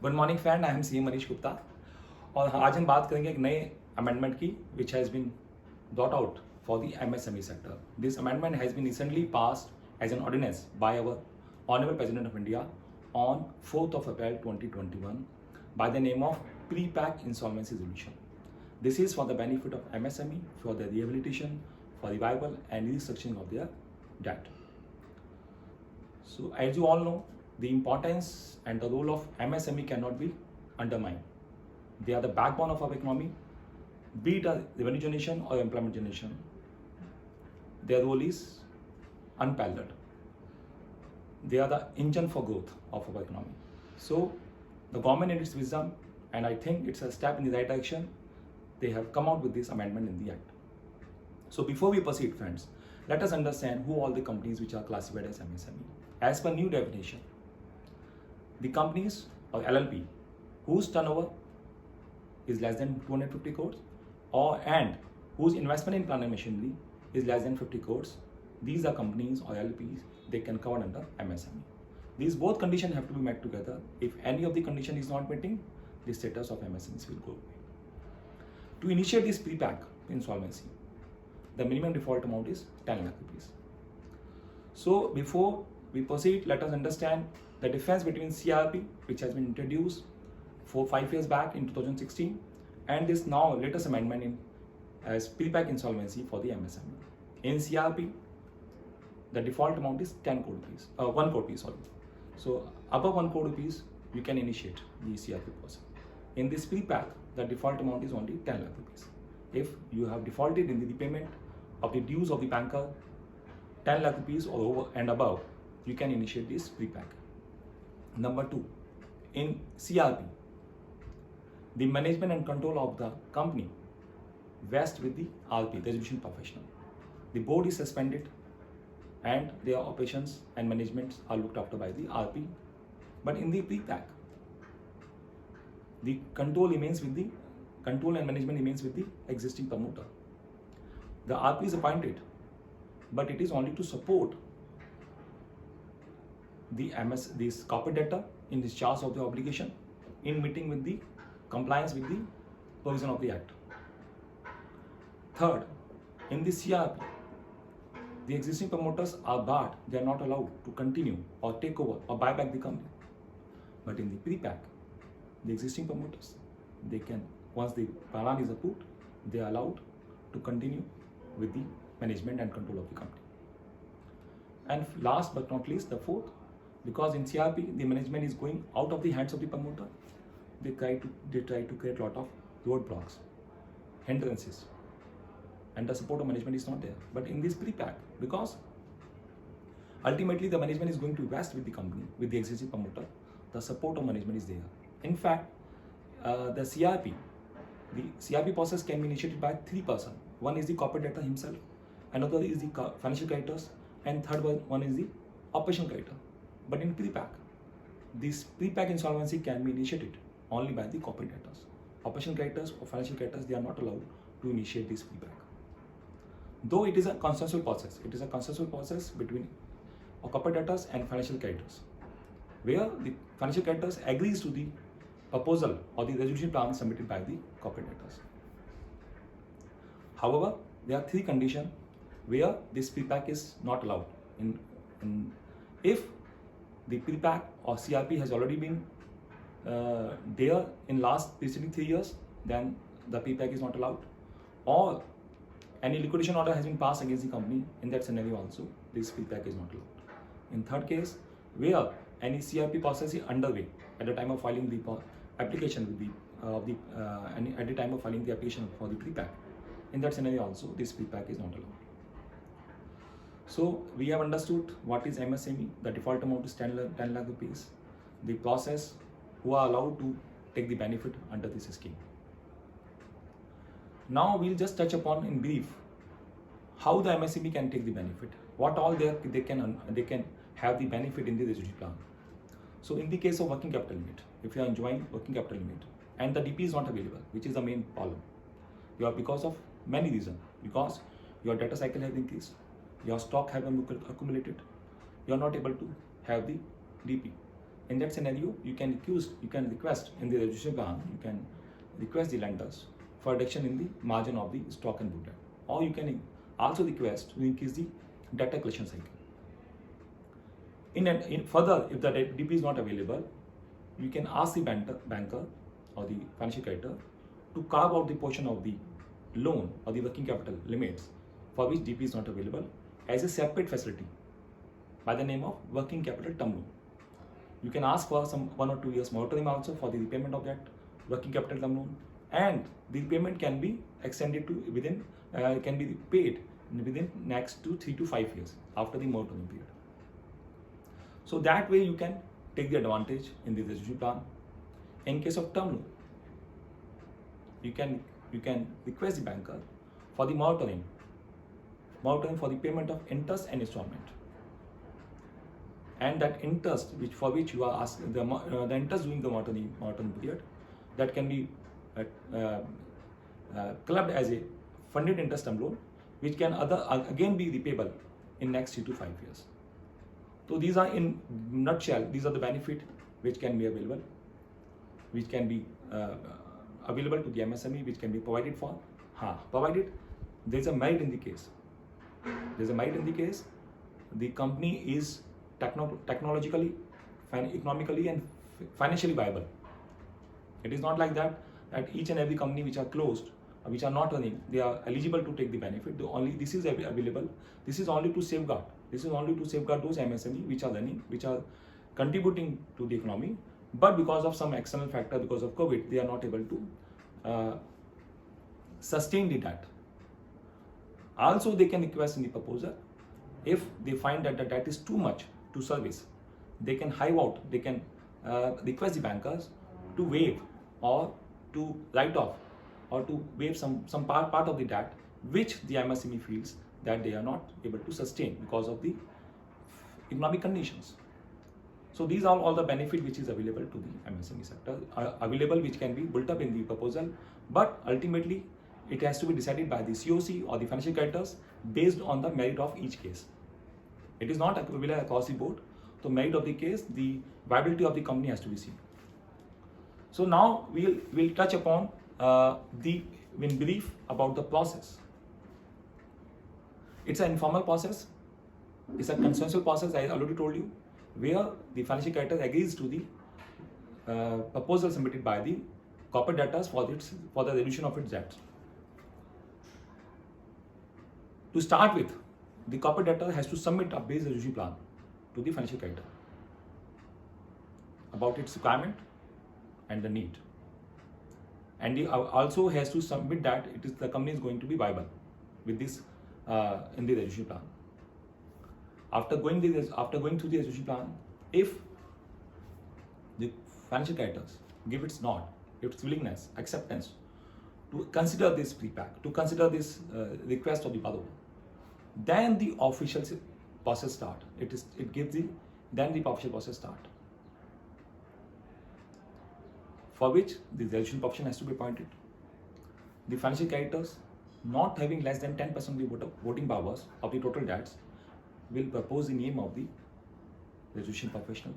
Good morning friend, I am C Manish Gupta और आज हम बात करेंगे एक नए अमेंडमेंट की which has been brought out for the MSME sector. This amendment has been recently passed as an ordinance by our Honorable President of India on 4th of April 2021 by the name of Pre-Pack Insolvency Resolution. This is for the benefit of MSME, for the rehabilitation, for revival and restructuring of their debt. So as you all know, the importance and the role of MSME cannot be undermined. They are the backbone of our economy, be it a revenue generation or employment generation. Their role is unparalleled. They are the engine for growth of our economy. So the government in its wisdom, and I think it's a step in the right direction, they have come out with this amendment in the act. So before we proceed, friends, let us understand who all the companies which are classified as MSME. As per new definition, the companies or LLP whose turnover is less than 250 crores and whose investment in plant and machinery is less than 50 crores, these are companies or LLPs, they can cover under MSME. These both conditions have to be met together. If any of the condition is not meeting, the status of MSMEs will go away. To initiate this pre-pack insolvency, the minimum default amount is 10 lakh rupees. So before we proceed, let us understand the difference between CRP, which has been introduced 5 years back in 2016, and this now latest amendment in as pre-pack insolvency for the MSME. In CRP, the default amount is 1 crore rupees, sorry. So above 1 crore rupees, you can initiate the CRP process. In this pre-pack, the default amount is only 10 lakh rupees. If you have defaulted in the repayment of the dues of the banker, 10 lakh rupees or over and above, you can initiate this pre-pack. Number 2, in CRP, the management and control of the company vests with the RP, resolution professional. The board is suspended and their operations and management are looked after by the RP. But in the pre-pack, the control and management remains with the existing promoter. The RP is appointed, but it is only to support this corporate debtor in discharge of the obligation in meeting with the compliance with the provision of the act. Third, in the CRP, the existing promoters are barred. They are not allowed to continue or take over or buy back the company. But in the pre-pack, the existing promoters, they can, once the plan is approved, they are allowed to continue with the management and control of the company. And last but not least, the fourth, because in CRP, the management is going out of the hands of the promoter, they try to create a lot of roadblocks, hindrances, and the support of management is not there. But in this pre-pack, because ultimately the management is going to invest with the company, with the existing promoter, the support of management is there. In fact, the CRP process can be initiated by 3 persons. One is the corporate debtor himself, another is the financial creditors, and third one is the operational creditor. But in pre-pack, this pre-pack insolvency can be initiated only by the corporate debtors. Operational creditors or financial creditors, they are not allowed to initiate this pre-pack. Though it is a consensual process between corporate debtors and financial creditors, where the financial creditors agrees to the proposal or the resolution plan submitted by the corporate debtors. However, there are 3 conditions where this pre-pack is not allowed. If the pre-pack or CRP has already been there in preceding 3 years, then the pre-pack is not allowed. Or any liquidation order has been passed against the company, in that scenario also, this pre-pack is not allowed. In third case, where any CRP process is underway at the time of filing the application at the time of filing the application for the pre-pack, in that scenario also, this pre-pack is not allowed. So we have understood what is MSME. The default amount is 10 lakh rupees. The process who are allowed to take the benefit under this scheme. Now we'll just touch upon in brief how the MSME can take the benefit. What all they can have the benefit in the resolution plan. So in the case of working capital limit, if you are enjoying working capital limit and the DP is not available, which is the main problem, you are because of many reasons, because your data cycle has increased, your stock have accumulated, you are not able to have the DP. In that scenario, you can request in the resolution plan, you can request the lenders for reduction in the margin of the stock and bond, or you can also request to increase the debtor collection cycle. In further, if the DP is not available, you can ask the banker or the financial creditor to carve out the portion of the loan or the working capital limits for which DP is not available as a separate facility by the name of working capital term loan. You can ask for some 1 or 2 years moratorium also for the repayment of that working capital term loan, and the repayment can be extended to within can be paid within next 3 to 5 years after the moratorium period. So that way you can take the advantage in the resolution plan. In case of term loan, you can request the banker for the moratorium for the payment of interest and installment, and that interest for which you are asking the interest during the moratorium period, that can be clubbed as a funded interest term loan, which can again be repayable in next 3 to 5 years. So these are, in nutshell, these are the benefit which can be available, which can be available to the MSME, which can be provided for. Provided there is a merit in the case. There is a merit in the case. The company is technologically, economically, and financially viable. It is not like that each and every company which are closed, which are not running, they are eligible to take the benefit. This is available. This is only to safeguard. This is only to safeguard those MSME which are running, which are contributing to the economy, but because of some external factor, because of COVID, they are not able to sustain the debt. Also, they can request in the proposal, if they find that the debt is too much to service, they can hive out, they can request the bankers to waive or to write off or to waive some part of the debt which the MSME feels that they are not able to sustain because of the economic conditions. So these are all the benefit which is available to the MSME sector, available, which can be built up in the proposal, but ultimately it has to be decided by the COC or the financial creditors based on the merit of each case. It is not available across the board. The merit of the case, the viability of the company has to be seen. So now we'll touch upon in brief about the process. It's an informal process. It's a consensual process, I already told you, where the financial creditor agrees to the proposal submitted by the corporate debtors for the resolution of its debts. To start with, the corporate debtor has to submit a base resolution plan to the financial creditor about its requirement and the need, and he also has to submit that the company is going to be viable with this in the resolution plan. After going through the resolution plan, if the financial creditors give its nod, its willingness, acceptance to consider this feedback, to consider this request of the borrower, then the official process start. Then the official process start, for which the resolution profession has to be appointed. The financial creditors, not having less than 10% of the voting powers of the total debts, will propose the name of the resolution professional,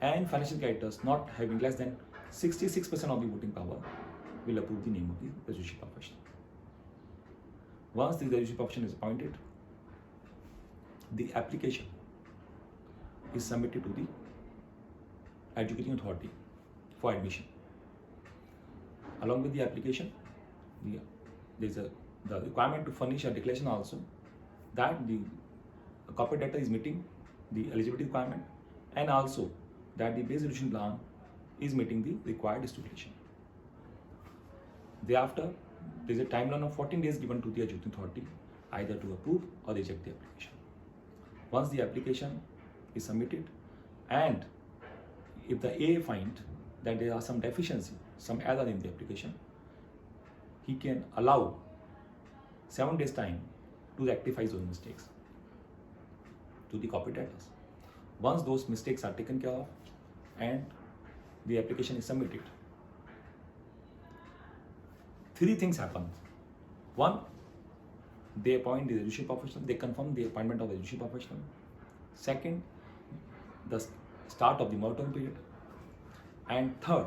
and financial creditors not having less than 66% of the voting power will approve the name of the resolution professional. Once the resolution profession is appointed, the application is submitted to the adjudicating authority for admission. Along with the application, there is the requirement to furnish a declaration also that the corporate debtor is meeting the eligibility requirement, and also that the base resolution plan is meeting the required stipulation. Thereafter, there is a timeline of 14 days given to the adjudicating authority either to approve or reject the application. Once the application is submitted, and if the AA finds that there are some deficiency, some error in the application, he can allow 7 days time to rectify those mistakes to the corporate debtors. Once those mistakes are taken care of and the application is submitted, 3 things happen. 1, they appoint the resolution professional, they confirm the appointment of the resolution professional. Second, the start of the moratorium period. And third,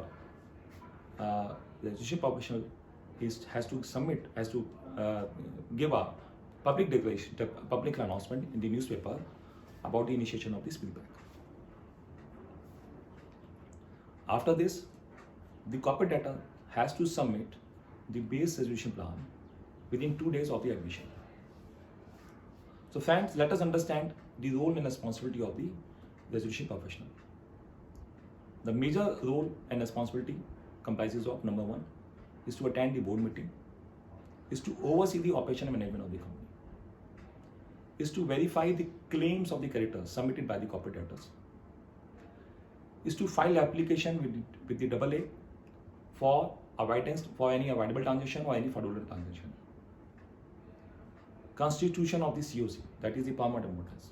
the judicial professional has to give a public declaration, public announcement in the newspaper about the initiation of this feedback. After this, the corporate debtor has to submit the base resolution plan within 2 days of the admission. So friends, let us understand the role and responsibility of the resolution professional. The major role and responsibility comprises of: number one is to attend the board meeting, is to oversee the operation and management of the company, is to verify the claims of the creditors submitted by the corporate debtors, is to file application with the AA for avoidance for any avoidable transaction or any fraudulent transaction. Constitution of the COC, that is the permanent notice.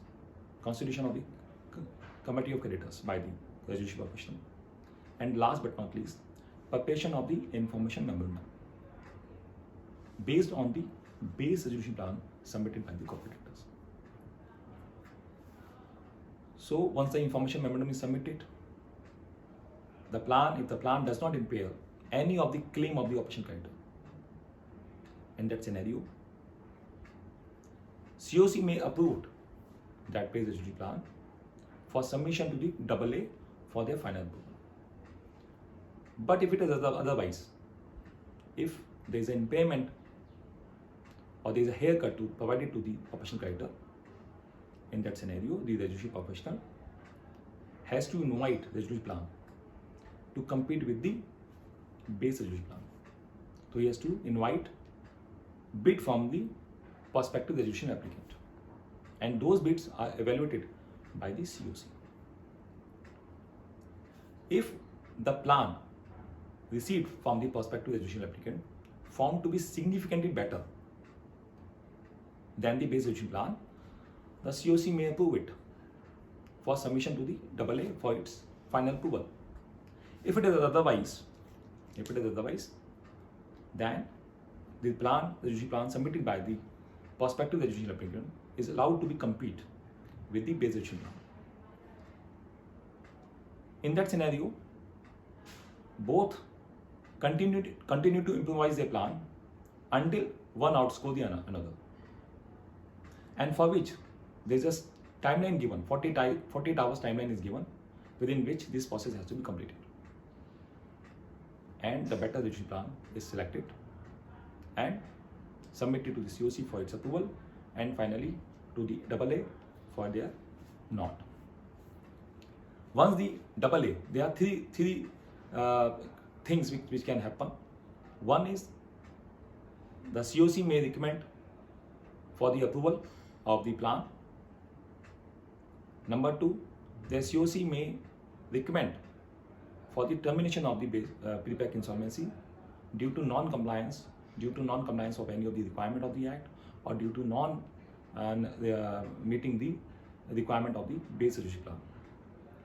Constitution of the Committee of Creditors by the resolution professional. And last but not least, preparation of the information memorandum based on the base resolution plan submitted by the corporate debtors. So once the information memorandum is submitted, if the plan does not impair any of the claim of the operation creditor, in that scenario, COC may approve that base resolution plan for submission to the AA for their final approval. But if it is otherwise, if there is an impairment or there is a haircut provided to the operation creditor, in that scenario, the resolution professional has to invite the resolution plan to compete with the base resolution plan. So he has to invite bid from the prospective resolution applicant, and those bids are evaluated by the COC. If the plan received from the prospective resolution applicant found to be significantly better than the base resolution plan, the COC may approve it for submission to the AA for its final approval. If it is otherwise, then the resolution plan submitted by the prospective resolution applicant is allowed to be compete with the base resolution plan. In that scenario, both continue to improvise their plan until one outscore the another, and for which there is a timeline given, 48 hours timeline is given, within which this process has to be completed. And the better resolution plan is selected and submitted to the COC for its approval, and finally to the AA for their nod. Once the AA, there are three things which can happen. One is the COC may recommend for the approval of the plan. Number two, the COC may recommend for the termination of the pre-pack insolvency due to non-compliance of any of the requirement of the Act, or due to meeting the requirement of the base resolution plan.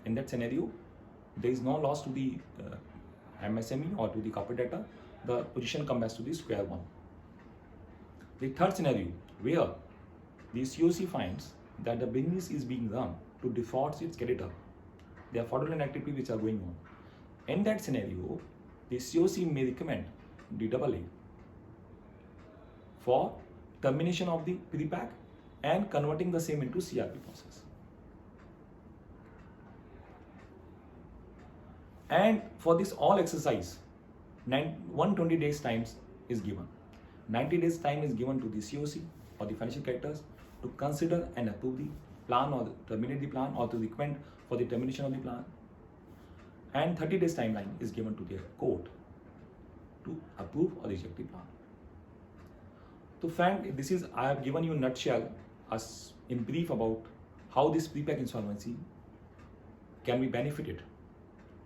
In that scenario, there is no loss to the MSME or to the corporate debtor. The position comes back to the square one. The third scenario, where the COC finds that the business is being run to defraud its creditor, there are fraudulent activities which are going on. In that scenario, the COC may recommend the AA for termination of the pre-pack and converting the same into CRP process. And for this all exercise, 120 days time is given. 90 days time is given to the COC or the financial creditors to consider and approve the plan or terminate the plan, or to recommend for the termination of the plan. And 30 days timeline is given to the court to approve or reject the plan. So friend, I have given you a nutshell in brief about how this pre-pack insolvency can be benefited.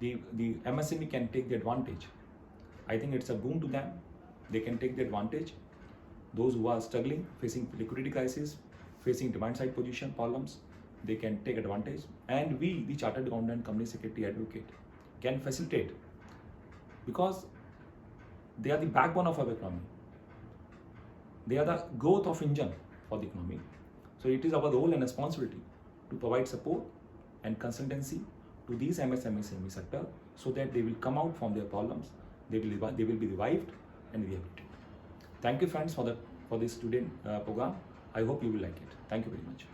The MSME can take the advantage. I think it's a boon to them. They can take the advantage. Those who are struggling, facing liquidity crisis, facing demand side position problems, they can take advantage. And we, the Chartered Accountant Company Secretary Advocate, can facilitate, because they are the backbone of our economy. They are the growth of engine for the economy. So it is our role and responsibility to provide support and consultancy to these MSME SME sector so that they will come out from their problems, they will be revived and rehabilitated. Thank you friends for this student program. I hope you will like it. Thank you very much.